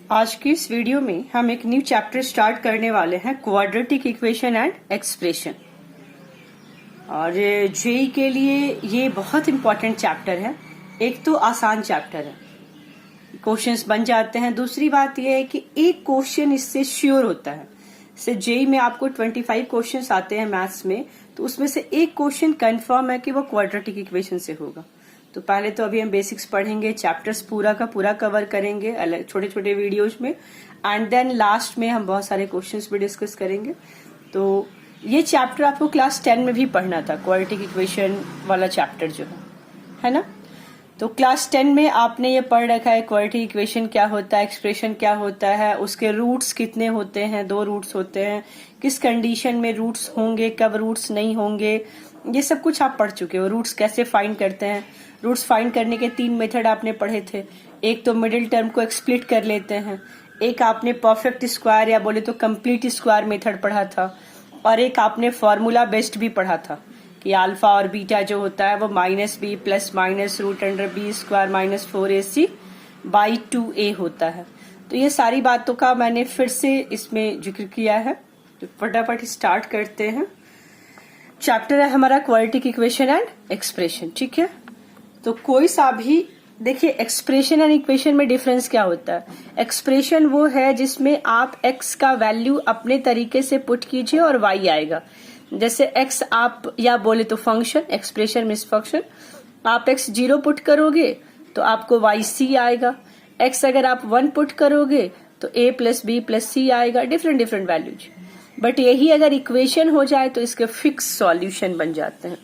आज की इस वीडियो में हम एक न्यू चैप्टर स्टार्ट करने वाले हैं, क्वाड्रेटिक इक्वेशन एंड एक्सप्रेशन। और जेई के लिए ये बहुत इंपॉर्टेंट चैप्टर है। एक तो आसान चैप्टर है, क्वेश्चंस बन जाते हैं। दूसरी बात यह है कि एक क्वेश्चन इससे श्योर होता है। से जेई में आपको 25 क्वेश्चंस आते हैं मैथ्स में, तो उसमें से एक क्वेश्चन कंफर्म है कि वो क्वाड्रेटिक इक्वेशन से होगा। तो पहले तो अभी हम बेसिक्स पढ़ेंगे, चैप्टर्स पूरा का पूरा कवर करेंगे अलग छोटे छोटे वीडियोज में, एंड देन लास्ट में हम बहुत सारे क्वेश्चंस भी डिस्कस करेंगे। तो ये चैप्टर आपको क्लास 10 में भी पढ़ना था, क्वाड्रेटिक इक्वेशन वाला चैप्टर जो है ना। तो क्लास 10 में आपने ये पढ़ रखा है क्वाड्रेटिक इक्वेशन क्या होता है, एक्सप्रेशन क्या होता है, उसके रूट्स कितने होते हैं, 2 रूट्स होते हैं, किस कंडीशन में रूट्स होंगे, कब रूट्स नहीं होंगे, ये सब कुछ आप पढ़ चुके हो। रूट्स कैसे फाइंड करते हैं, रूट्स फाइंड करने के 3 मेथड आपने पढ़े थे। एक तो मिडिल टर्म को एक्सप्लिट कर लेते हैं, एक आपने परफेक्ट स्क्वायर या बोले तो कंप्लीट स्क्वायर मेथड पढ़ा था, और एक आपने फॉर्मूला बेस्ड भी पढ़ा था कि अल्फा और बीटा जो होता है वो -b plus minus √b² -4ac/2a होता है। तो ये सारी बातों का मैंने फिर से इसमें जिक्र किया है। तो फटाफट स्टार्ट करते हैं। चैप्टर है हमारा क्वाड्रेटिक इक्वेशन एंड एक्सप्रेशन, ठीक है। तो कोई सा भी देखिए, एक्सप्रेशन एंड इक्वेशन में डिफरेंस क्या होता है। एक्सप्रेशन वो है जिसमें आप x का वैल्यू अपने तरीके से पुट कीजिए और y आएगा। जैसे x आप या बोले तो फंक्शन, एक्सप्रेशन मीन्स फंक्शन, आप x 0 पुट करोगे तो आपको yc आएगा। x अगर आप 1 पुट करोगे तो a + b + c आएगा, डिफरेंट डिफरेंट वैल्यूज। बट यही अगर इक्वेशन हो जाए तो इसके फिक्स सॉल्यूशन बन जाते हैं।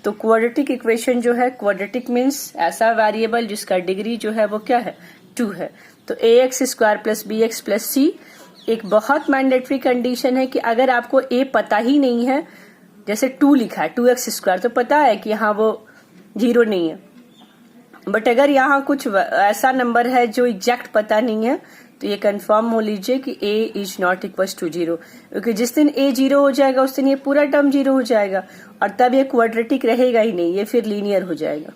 तो क्वाड्रेटिक इक्वेशन जो है, क्वाड्रेटिक मीन्स ऐसा वेरिएबल जिसका डिग्री जो है वो क्या है, 2 है। तो ax² + bx + c एक बहुत मैंडेटरी कंडीशन है कि अगर आपको a पता ही नहीं है, जैसे 2 लिखा है 2x², तो पता है कि यहाँ वो 0 नहीं है। बट अगर यहाँ कुछ ऐसा नंबर है जो एग्जैक्ट पता नहीं है, तो ये कंफर्म हो लीजिए कि a is not equal to 0, क्योंकि जिस दिन a 0 हो जाएगा उस दिन ये पूरा टर्म 0 हो जाएगा, और तब ये क्वाड्रेटिक रहेगा ही नहीं, ये फिर लीनियर हो जाएगा।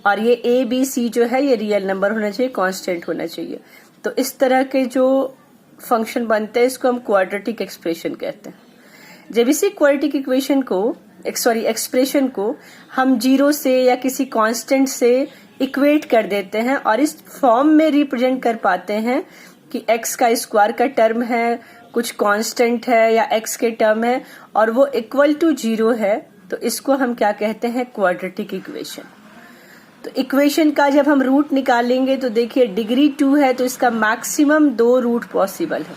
और ये a b c जो है ये रियल नंबर होना चाहिए, कांस्टेंट होना चाहिए। तो इस तरह के जो फंक्शन बनते हैं इसको हम क्वाड्रेटिक एक्सप्रेशन कहते हैं। जब इसी क्वाड्रेटिक इक्वेशन को एक्सप्रेशन को हम 0 से या किसी कांस्टेंट से इक्वेट कर देते हैं और इस फॉर्म में रिप्रेजेंट कर पाते हैं कि x का स्क्वायर का टर्म है, कुछ कांस्टेंट है या x के टर्म है और वो इक्वल टू 0 है, तो इसको हम क्या कहते हैं, क्वाड्रेटिक इक्वेशन। तो इक्वेशन का जब हम रूट निकालेंगे तो देखिए डिग्री 2 है तो इसका मैक्सिमम 2 रूट पॉसिबल है।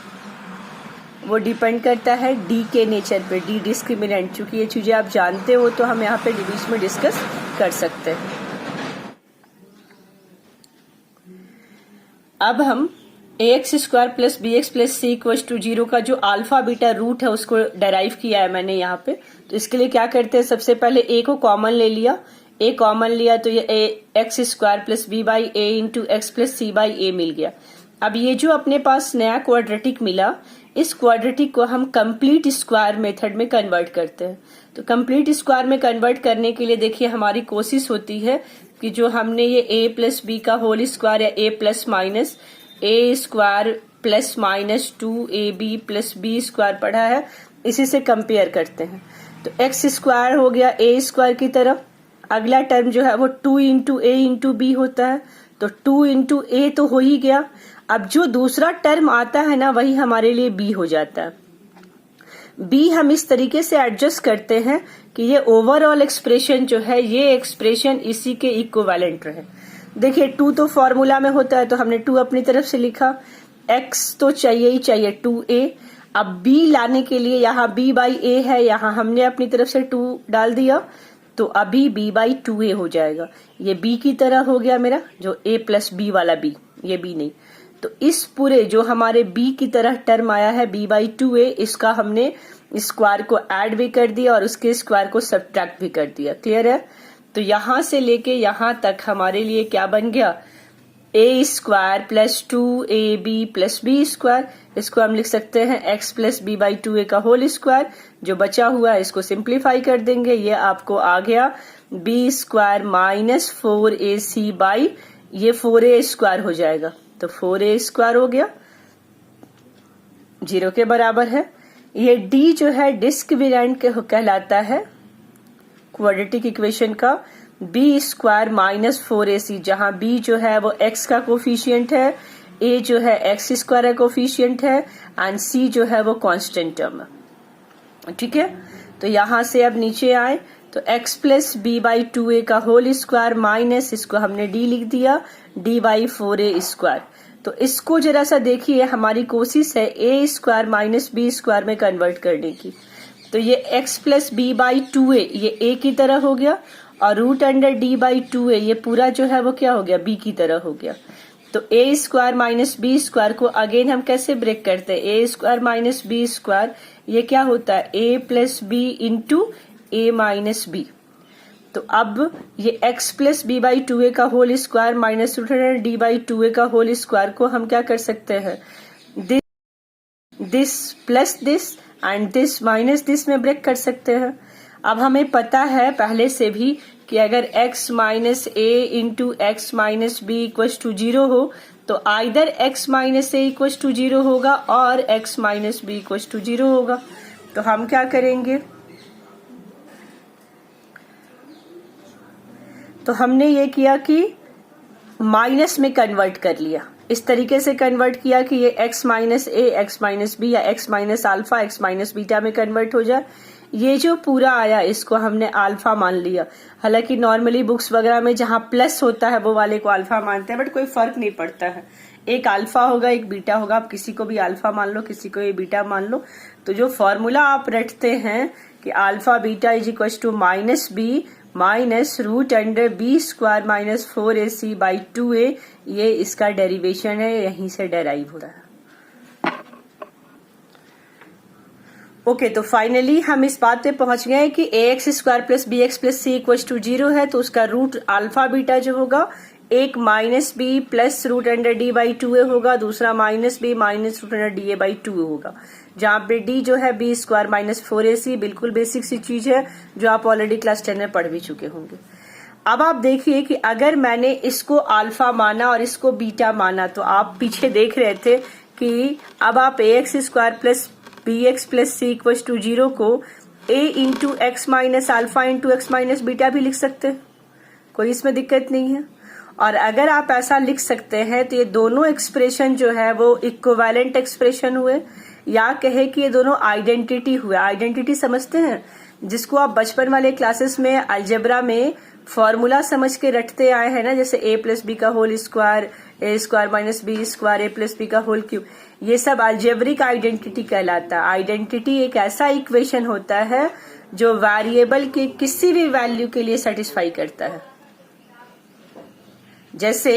वो डिपेंड करता है d के नेचर पे, d डिस्क्रिमिनेंट। चूंकि ये चीजें आप जानते हो तो हम यहाँ पे बीच में डिस्कस कर सकते हैं। अब हम ax² + bx + c = 0 का जो अल्फा बीटा रूट है उसको डेराइव किया है मैंने यहाँ पे। तो इसके लिए क्या करते हैं, सबसे पहले a को कॉमन ले लिया, a कॉमन लिया तो ये x² + b/a × x + c/a मिल गया। अब ये जो अपने पास नया क्वाड्रेटिक मिला, इस क्वाड्रेटिक को हम कंप्लीट स्क्वायर मेथड में कन्वर्ट करते हैं। तो कंप्लीट स्क्वायर में कन्वर्ट करने के लिए देखिए हमारी कोशिश होती है कि जो हमने ये a + b का होल स्क्वायर या a ± a² ± 2ab + b² पढ़ा है, इसी से कंपेयर करते हैं। तो x² हो गया a² की तरफ, अगला टर्म जो है वो 2 × a × b होता है, तो 2 × a तो हो ही गया। अब जो दूसरा टर्म आता है ना वही हमारे लिए b हो जाता है। b हम इस तरीके से एडजस्ट करते हैं कि ये ओवरऑल एक्सप्रेशन जो है, ये एक्सप्रेशन इसी के इक्विवेलेंट रहे। देखिए 2 तो फॉर्मूला में होता है तो हमने 2 अपनी तरफ से लिखा, x तो चाहिए ही चाहिए 2a। अब b लाने के लिए यहाँ b/a है, यहाँ हमने अपनी तरफ से 2 डाल दिया, तो अभी b/2a हो जाएगा। ये b की तरह हो गया मेरा, जो a + b वाला b, ये b नहीं। तो इस पूरे जो हमारे b की तरह टर्म आया है b/2a, इसका हमने स्क्वायर को ऐड भी कर दिया और उसके स्क्वायर को सब्ट्रैक्ट भी कर दिया। क्लियर है। तो यहां से लेके यहां तक हमारे लिए क्या बन गया, a² + 2ab + b²। इसको हम लिख सकते हैं x + b/2a का होल स्क्वायर। जो बचा हुआ है इसको सिंप्लीफाई कर देंगे, ये आपको आ गया b² - 4ac ये 4a² हो जाएगा। तो 4a² हो गया, 0 के बराबर है। ये d जो है डिस्क्रिमिनेंट कहलाता है क्वाड्रेटिक इक्वेशन का, b² माइनस 4ac, जहां b जो है वो x का कोफिशिएंट है, a जो है x² का कोफिशिएंट है एंड c जो है वो कांस्टेंट टर्म है। ठीक है, तो यहां से अब नीचे आए तो x प्लस b/2a का होल स्क्वायर माइनस, इसको हमने d लिख दिया, d/4a²। तो इसको जरा सा देखिए, हमारी कोशिश है a² माइनस b² में कन्वर्ट करने की। तो ये x प्लस b/2a ये a की तरह हो गया और रूट अंडर d/2a ये पूरा जो है वो क्या हो गया, b की तरह हो गया। तो a² माइनस b² को अगेन हम कैसे ब्रेक करते हैं, a² माइनस b² ये क्या होता है, a plus b into a minus b। तो अब ये x प्लस b/2a का whole square minus root under d/2a का होल स्क्वायर को हम क्या कर सकते हैं, this plus this and this minus this में ब्रेक कर सकते हैं। अब हमें पता है पहले से भी कि अगर x minus a into x minus b equals to 0 हो तो either x minus a equals to 0 होगा और x minus b equals to 0 होगा। तो हम क्या करेंगे, तो हमने ये किया कि माइनस में कन्वर्ट कर लिया, इस तरीके से कन्वर्ट किया कि ये x minus a x minus b या x minus alpha x minus beta में कन्वर्ट हो जाए। ये जो पूरा आया इसको हमने अल्फा मान लिया। हालांकि नॉर्मली बुक्स वगैरह में जहां प्लस होता है वो वाले को अल्फा मानते हैं, बट कोई फर्क नहीं पड़ता है, एक अल्फा होगा एक बीटा होगा। आप किसी को भी अल्फा मान लो, किसी को ये बीटा मान लो। तो जो फॉर्मूला आप रटते हैं कि alpha beta is equal to minus b minus root under b² minus 4ac/2a, ये इसका डेरिवेशन है, यहीं से डेराइव हो रहा है। ओके, तो फाइनली हम इस बात पे पहुंच गए कि ax² plus bx plus c equal to 0 है, तो उसका रूट अल्फा बीटा जो होगा एक minus B plus root under d/2a होगा, दूसरा minus b minus root under da/2a होगा, जहां पे d जो है b² माइनस 4ac, बिल्कुल बेसिक सी चीज है जो आप ऑलरेडी क्लास 10 में पढ़ भी चुके होंगे। अब आप देखिए कि अगर मैंने इसको अल्फा माना और इसको बीटा माना, तो आप पीछे देख रहे थे कि अब आप ax² plus bx plus c equal to 0 को a into x minus alpha into x minus beta भी लिख सकते हैं, कोई इसमें दिक्कत नहीं है। और अगर आप ऐसा लिख सकते हैं तो ये दोनों एक्सप्रेशन जो है वो इक्विवेलेंट एक्सप्रेशन हुए, या कहे कि ये दोनों आइडेंटिटी हुए। आइडेंटिटी समझते हैं, जिसको आप बचपन वाले क्लासेस में अलजेब्रा में फॉर्मूला समझ के रटते आए हैं ना, जैसे a प्लस बी का whole square, a² minus b², a plus b का होल क्यूब, ये सब अलजेब्रिक आइडेंटिटी कहलाता है। आइडेंटिटी एक ऐसा इक्वेशन होता है जो वेरिएबल के किसी भी वैल्यू के लिए सेटिस्फाई करता है। जैसे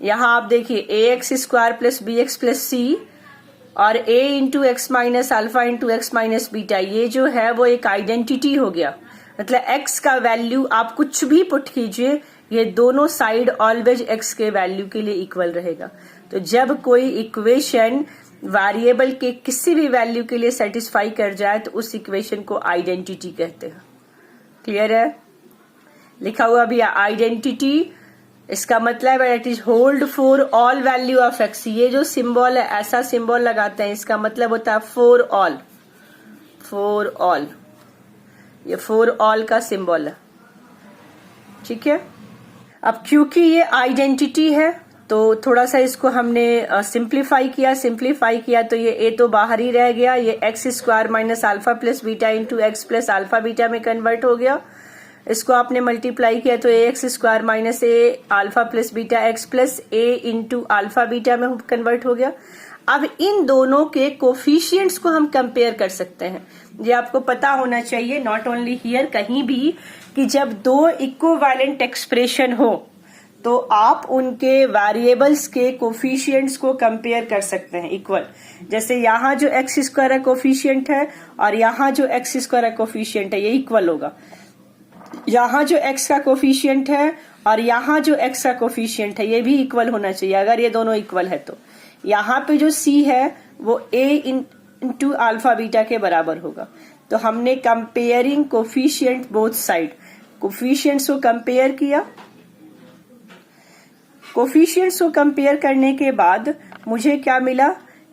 यहां आप देखिए ax² plus bx plus c और a into x minus alpha into x minus beta, ये जो है वो एक आइडेंटिटी हो गया। मतलब x का वैल्यू आप कुछ भी पुट कीजिए, ये दोनों साइड ऑलवेज x के वैल्यू के लिए इक्वल रहेगा। तो जब कोई इक्वेशन वेरिएबल के किसी भी वैल्यू के लिए सेटिस्फाई कर जाए तो उस इक्वेशन को आइडेंटिटी कहते हैं। क्लियर है, लिखा हुआ भी आइडेंटिटी, इसका मतलब है it is hold for all value of x। ये जो सिंबल है, ऐसा सिंबल लगाते हैं, इसका मतलब होता है फॉर ऑल, फॉर ऑल, ये फॉर ऑल का सिंबल है। ठीक है, अब क्योंकि ये आइडेंटिटी है तो थोड़ा सा इसको हमने सिंप्लीफाई किया तो ये a तो बाहर ही रह गया, ये x² minus alpha plus beta into x plus alpha beta में कन्वर्ट हो गया। इसको आपने मल्टीप्लाई किया तो ax² minus a alpha plus beta x plus a into alpha beta में कन्वर्ट हो गया। अब इन दोनों के कोफिशिएंट्स को हम कंपेयर कर सकते हैं। ये आपको पता होना चाहिए, नॉट ओनली हियर, कहीं भी, कि जब दो इक्विवेलेंट एक्सप्रेशन हो तो आप उनके वेरिएबल्स के कोफिशिएंट्स को कंपेयर कर सकते हैं इक्वल। जैसे यहाँ जो x² कोफिशिएंट है और यहाँ जो x² कोफिशिएंट है, ये इक्वल होगा। यहाँ जो x का कोफिशिएंट है और यहाँ जो x का कोफिशिएंट है, ये भी इक्वल होना चाहिए। अगर ये दोनों इक्वल है तो यहाँ पे जो c है वो a इंटू अल्फा बीटा के बराबर होगा। तो हमने comparing coefficient both side, coefficients को कंपेयर किया कोफिशिएंट्स को कंपेयर करने के बाद मुझे क्या मिला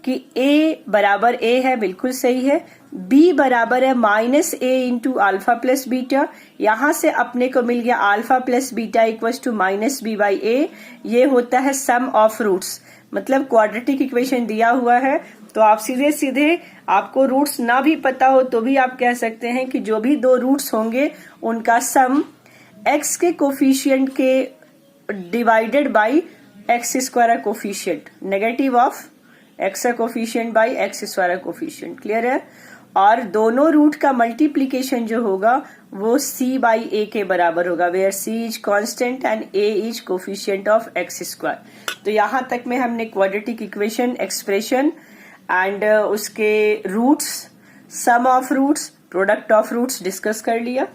कि a बराबर a है, बिल्कुल सही है। b बराबर है minus a into alpha plus beta, यहां से अपने को मिल गया alpha plus beta equals to minus b by a। ये होता है सम ऑफ रूट्स, मतलब क्वाड्रेटिक इक्वेशन दिया हुआ है तो आप सीधे सीधे, आपको रूट्स ना भी पता हो तो भी आप कह सकते हैं कि जो भी दो रूट्स होंगे उनका सम x के कोफिशिएंट के divided by x square coefficient, negative of x coefficient by x square coefficient. Clear है? और दोनों रूट का मल्टीप्लीकेशन जो होगा वो c बाई a के बराबर होगा, where c is constant and a is coefficient of x square. तो यहां तक में हमने क्वाड्रेटिक इक्वेशन, एक्सप्रेशन एंड उसके roots, sum of roots, product of roots discuss कर लिया।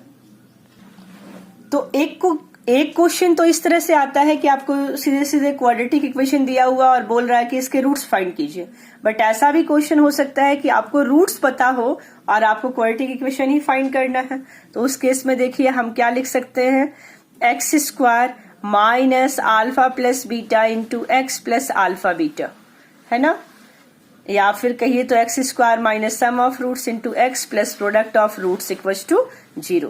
तो एक क्वेश्चन तो इस तरह से आता है कि आपको सीधे सीधे क्वाड्रेटिक इक्वेशन दिया हुआ और बोल रहा है कि इसके रूट्स फाइंड कीजिए, बट ऐसा भी क्वेश्चन हो सकता है कि आपको रूट्स पता हो और आपको क्वाड्रेटिक इक्वेशन ही फाइंड करना है। तो उस केस में देखिए हम क्या लिख सकते हैं, x square minus alpha plus beta into x plus alpha beta, है ना, या फिर कहिए तो x square minus sum of roots into x plus product of roots equals to 0।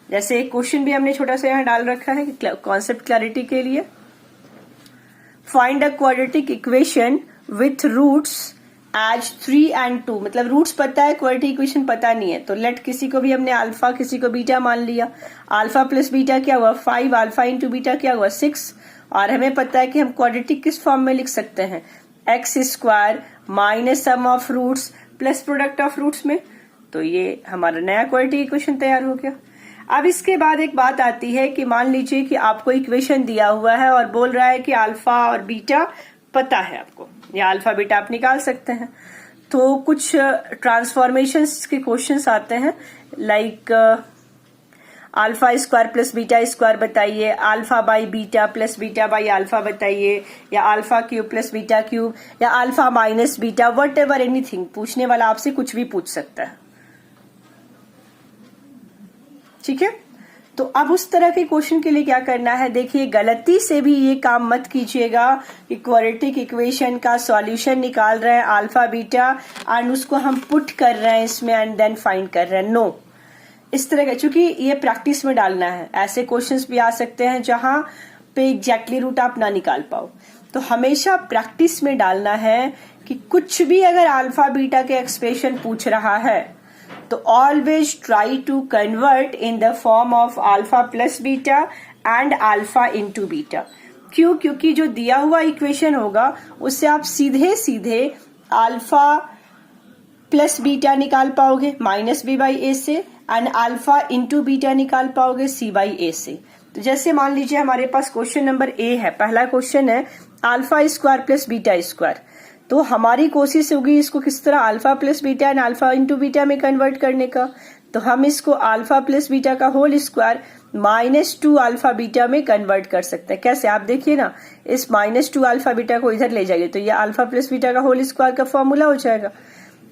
जैसे एक क्वेश्चन भी हमने छोटा सा यहाँ डाल रखा है कॉन्सेप्ट क्लैरिटी के लिए। Find a quadratic equation with roots as 3 and 2, मतलब रूट्स पता है, क्वाड्रेटिक इक्वेशन पता नहीं है। तो लेट किसी को भी हमने अल्फा, किसी को बीटा मान लिया। अल्फा प्लस बीटा क्या हुआ 5, अल्फा इंटू बीटा क्या हुआ 6, और हमें पता है कि हम क्वाड्रेटिक किस फॉर्म में लिख सकते हैं, x square minus sum of roots plus product of roots में। तो ये हमारा नया क्वाड्रेटिक इक्वेशन तैयार हो गया। अब इसके बाद एक बात आती है कि मान लीजिए कि आपको इक्वेशन दिया हुआ है और बोल रहा है कि अल्फा और बीटा पता है आपको, या अल्फा बीटा आप निकाल सकते हैं। तो कुछ ट्रांसफॉर्मेशंस के क्वेश्चंस आते हैं, like alpha square plus beta square बताइए, alpha by beta plus beta by alpha बताइए, या alpha cube plus beta cube, या alpha minus beta, whatever anything. पूछने वाला आपसे कुछ भी पूछ सकता है, ठीक है। तो अब उस तरह के क्वेश्चन के लिए क्या करना है, देखिए गलती से भी ये काम मत कीजिएगा कि क्वाड्रेटिक इक्वेशन का सॉल्यूशन निकाल रहे हैं अल्फा बीटा एंड उसको हम पुट कर रहे हैं इसमें एंड देन फाइंड कर रहे हैं। नो, इस तरह का, चूंकि ये प्रैक्टिस में डालना है। ऐसे क्वेश्चंस भी आ सकते हैं जहां पे एग्जैक्टली रूट आप ना निकाल पाओ। तो हमेशा प्रैक्टिस में डालना है कि कुछ भी अगर अल्फा बीटा के एक्सप्रेशन पूछ रहा है तो always try to convert in the form of alpha plus beta and alpha into beta. क्यों? क्योंकि जो दिया हुआ इक्वेशन होगा उससे आप सीधे सीधे अल्फा प्लस बीटा निकाल पाओगे माइनस बी बाई ए से, एंड अल्फा इंटू बीटा निकाल पाओगे सी बाई ए से। तो जैसे मान लीजिए हमारे पास क्वेश्चन नंबर ए है, पहला क्वेश्चन है alpha square plus beta square. तो हमारी कोशिश होगी इसको किस तरह alpha plus beta and alpha into beta में कन्वर्ट करने का। तो हम इसको अल्फा प्लस बीटा का होल स्क्वायर -2 अल्फा बीटा में कन्वर्ट कर सकते हैं। कैसे? आप देखिए ना, इस -2 अल्फा बीटा को इधर ले जाइए तो ये अल्फा प्लस बीटा का होल स्क्वायर का फॉर्मूला हो जाएगा।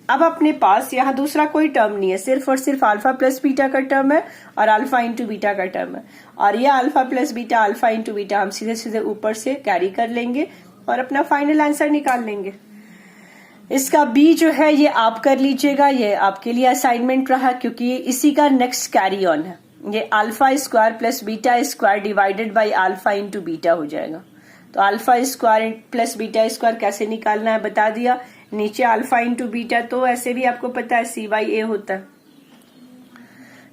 अब अपने पास यहाँ दूसरा कोई टर्म नहीं है, सिर्फ और सिर्फ अल्फा प्लस बीटा का टर्म है और अल्फा इंटू बीटा का टर्म है, और ये alpha plus beta alpha into beta हम सीधे सीधे ऊपर से कैरी कर लेंगे और अपना फाइनल आंसर निकाल लेंगे। इसका बी जो है ये आप कर लीजिएगा, ये आपके लिए असाइनमेंट रहा, क्योंकि ये इसी का नेक्स्ट कैरी ऑन है। ये alpha square plus beta square divided by alpha into beta हो जाएगा। तो alpha square plus beta square कैसे निकालना है बता दिया। नीचे अल्फा इंटू बीटा तो ऐसे भी आपको पता है सी बाई ए होता है।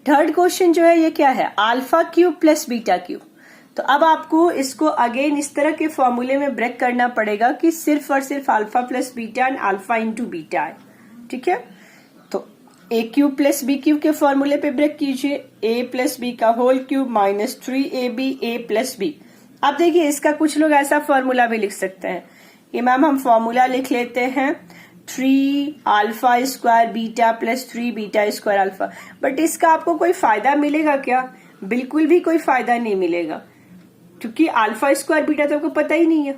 थर्ड क्वेश्चन जो है ये क्या है, alpha cube plus beta cube. तो अब आपको इसको अगेन इस तरह के फॉर्मूले में ब्रेक करना पड़ेगा कि सिर्फ और सिर्फ alpha plus beta and alpha into beta है, ठीक है। तो ए क्यूब प्लस बी क्यूब के फॉर्मूले पे ब्रेक कीजिए, ए प्लस बी का होल क्यूब -3ab ए प्लस बी। अब देखिए इसका कुछ लोग ऐसा फॉर्मूला भी लिख सकते हैं कि मैम हम फॉर्मूला लिख लेते हैं 3 alpha square beta plus 3 beta square alpha, but इसका आपको कोई फायदा मिलेगा क्या? बिल्कुल भी कोई फायदा नहीं मिलेगा, क्योंकि अल्फा स्क्वायर बीटा तो आपको पता ही नहीं है।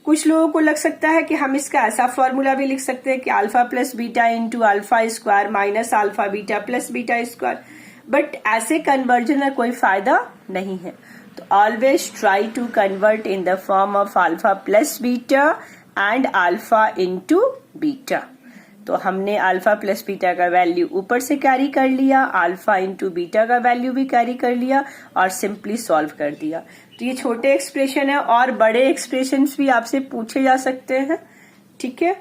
कुछ लोगों को लग सकता है कि हम इसका ऐसा फॉर्मूला भी लिख सकते हैं कि alpha plus beta into alpha square minus alpha beta plus beta square, but ऐसे कन्वर्जन का कोई फायदा नहीं है। तो always try to convert in the form of alpha plus beta and alpha into beta. तो हमने अल्फा प्लस बीटा का वैल्यू ऊपर से कैरी कर लिया, अल्फा इंटू बीटा का वैल्यू भी कैरी कर लिया और सिंपली सॉल्व कर दिया। तो ये छोटे एक्सप्रेशन है और बड़े एक्सप्रेशंस भी आपसे पूछे जा सकते हैं, ठीक है।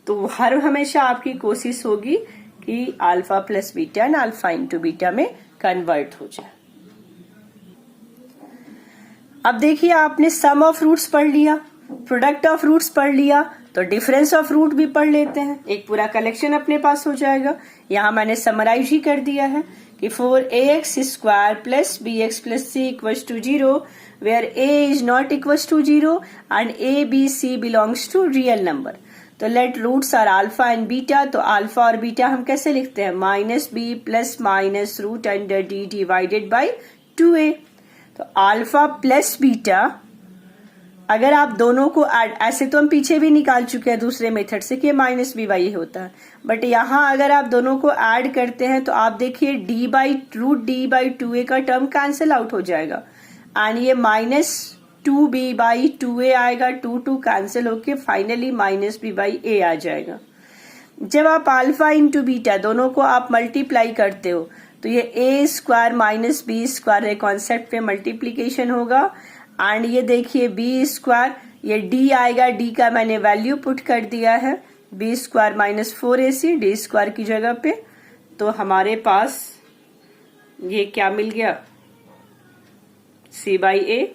तो हर हमेशा आपकी कोशिश होगी कि alpha plus beta and alpha into beta में कन्वर्ट हो जाए। अब देखिए, आपने सम ऑफ रूट्स पढ़ लिया, प्रोडक्ट ऑफ रूट्स पढ़ लिया, तो डिफरेंस ऑफ रूट भी पढ़ लेते हैं। एक पूरा कलेक्शन अपने पास हो जाएगा। यहां मैंने समराइज ही कर दिया है कि 4ax square plus bx plus c equals to 0 where a is not equals to 0 and a b c belongs to real number. तो let roots are alpha and beta. तो अल्फा और बीटा हम कैसे लिखते हैं? Minus B plus minus root under D divided by 2a। तो alpha plus beta, अगर आप दोनों को ऐड, ऐसे तो हम पीछे भी निकाल चुके हैं दूसरे मेथड से कि माइनस बी वाई होता है, बट यहाँ अगर आप दोनों को ऐड करते हैं तो आप देखिए d by root d by 2a का टर्म कैंसिल आउट हो जाएगा एंड ये माइनस 2b बाई 2a आएगा, 2 कैंसिल होके finally minus b by a आ जाएगा। जब आप अल्फा इंटू बीटा दोनों को आप मल्टीप्लाई करते हो तो ये a square minus b square concept पे मल्टीप्लीकेशन होगा एंड ये देखिए b स्क्वायर, ये d आएगा, d का मैंने वैल्यू पुट कर दिया है, b square minus 4ac d square की जगह पे। तो हमारे पास ये क्या मिल गया? c by a।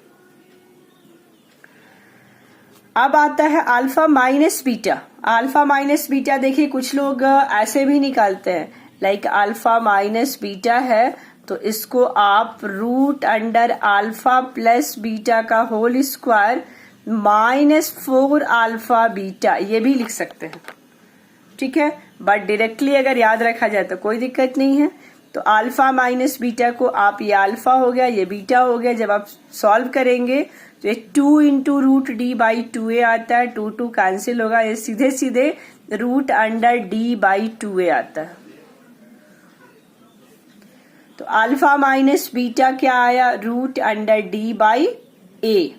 अब आता है alpha minus beta. Alpha minus beta देखिए कुछ लोग ऐसे भी निकालते हैं, लाइक अल्फा माइनस बीटा है तो इसको आप root under alpha plus beta का whole square minus 4 alpha beta ये भी लिख सकते हैं, ठीक है। बट डायरेक्टली अगर याद रखा जाए तो कोई दिक्कत नहीं है। तो अल्फा माइनस बीटा को आप, ये अल्फा हो गया ये बीटा हो गया, जब आप सॉल्व करेंगे तो ये 2 into root d by 2a आता है, 2 कैंसिल होगा, ये सीधे सीधे root under D by 2a आता है। तो अल्फा माइनस बीटा क्या आया? Root under D by a।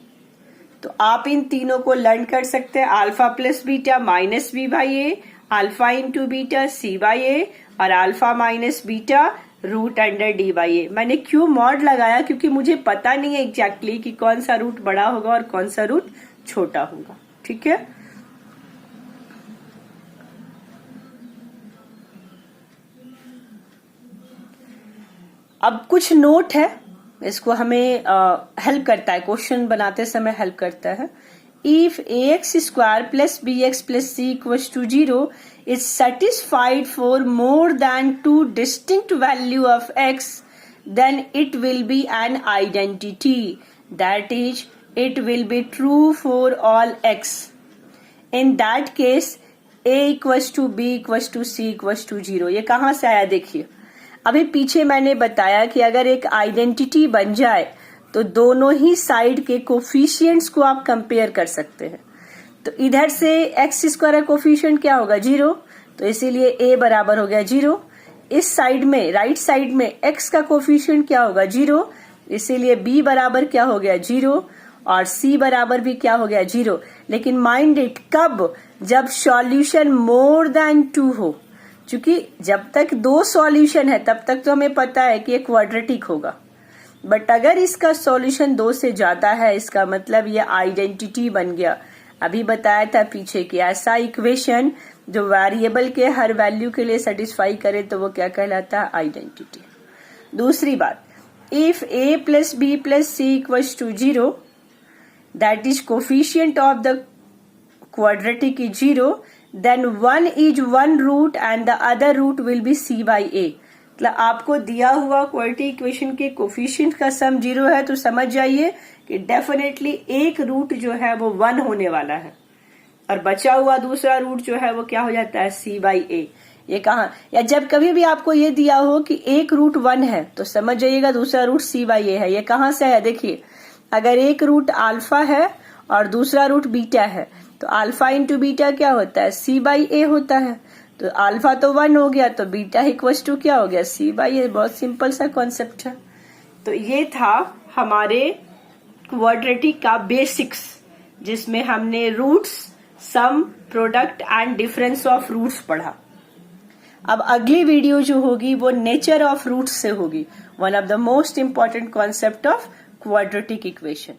तो आप इन तीनों को लर्न कर सकते हैं, alpha plus beta minus B by A, alpha into beta C by A और alpha minus beta root under D by A. मैंने क्यों मॉड लगाया? क्योंकि मुझे पता नहीं है एग्जैक्टली कि कौन सा रूट बड़ा होगा और कौन सा रूट छोटा होगा, ठीक है। अब कुछ नोट है, इसको हमें हेल्प करता है, क्वेश्चन बनाते समय हेल्प करता है। If ax square plus bx plus c equals to 0 is satisfied for more than 2 distinct value of x, then it will be an identity. That is, it will be true for all x. In that case, a equals to b equals to c equals to 0. ये कहाँ से आया देखिए। अभी पीछे मैंने बताया कि अगर एक आइडेंटिटी बन जाए तो दोनों ही साइड के कोफिशिएंट्स को आप कंपेयर कर सकते हैं। तो इधर से एक्स स्क्वायर का कोफिशिएंट क्या होगा? 0, तो इसीलिए a बराबर हो गया 0। इस साइड में, राइट साइड में x का कोफिशिएंट क्या होगा? 0, इसीलिए b बराबर क्या हो गया? 0 और c बराबर भी क्या हो गया? 0। लेकिन माइंड इट, कब? जब सॉल्यूशन मोर देन 2 हो, क्योंकि जब तक 2 सॉल्यूशन है तब तक तो हमें पता है कि ये क्वाड्रेटिक होगा, बट अगर इसका सॉल्यूशन 2 से ज्यादा है इसका मतलब ये आइडेंटिटी बन गया। अभी बताया था पीछे कि ऐसा इक्वेशन जो वेरिएबल के हर वैल्यू के लिए सेटिस्फाई करे तो वो क्या कहलाता है? आइडेंटिटी। दूसरी बात, if a plus b plus c equals to 0 that is coefficient of the quadratic is 0, then 1 is 1 root and the other root will be c by a। मतलब आपको दिया हुआ क्वाड्रेटिक इक्वेशन के कोफिशिएंट का सम 0 है तो समझ जाइए कि डेफिनेटली एक रूट जो है वो 1 होने वाला है और बचा हुआ दूसरा रूट जो है वो क्या हो जाता है? c by a। ये कहाँ, या जब कभी भी आपको ये दिया हो कि एक रूट 1 है तो समझ जाइएगा दूसरा रूट c by a है। ये कहाँ से है? देखिए, अगर एक रूट अल्फा है और दूसरा रूट बीटा है तो अल्फा इंटू बीटा क्या होता है? c बाई a होता है। तो अल्फा तो 1 हो गया तो बीटा इक्वल्स टू क्या हो गया? c by a। बहुत सिंपल सा कॉन्सेप्ट है। तो ये था हमारे क्वाड्रेटिक का बेसिक्स, जिसमें हमने roots, sum, product and difference of roots पढ़ा। अब अगली वीडियो जो होगी वो नेचर ऑफ रूट्स से होगी, one of the most important concept of quadratic equation.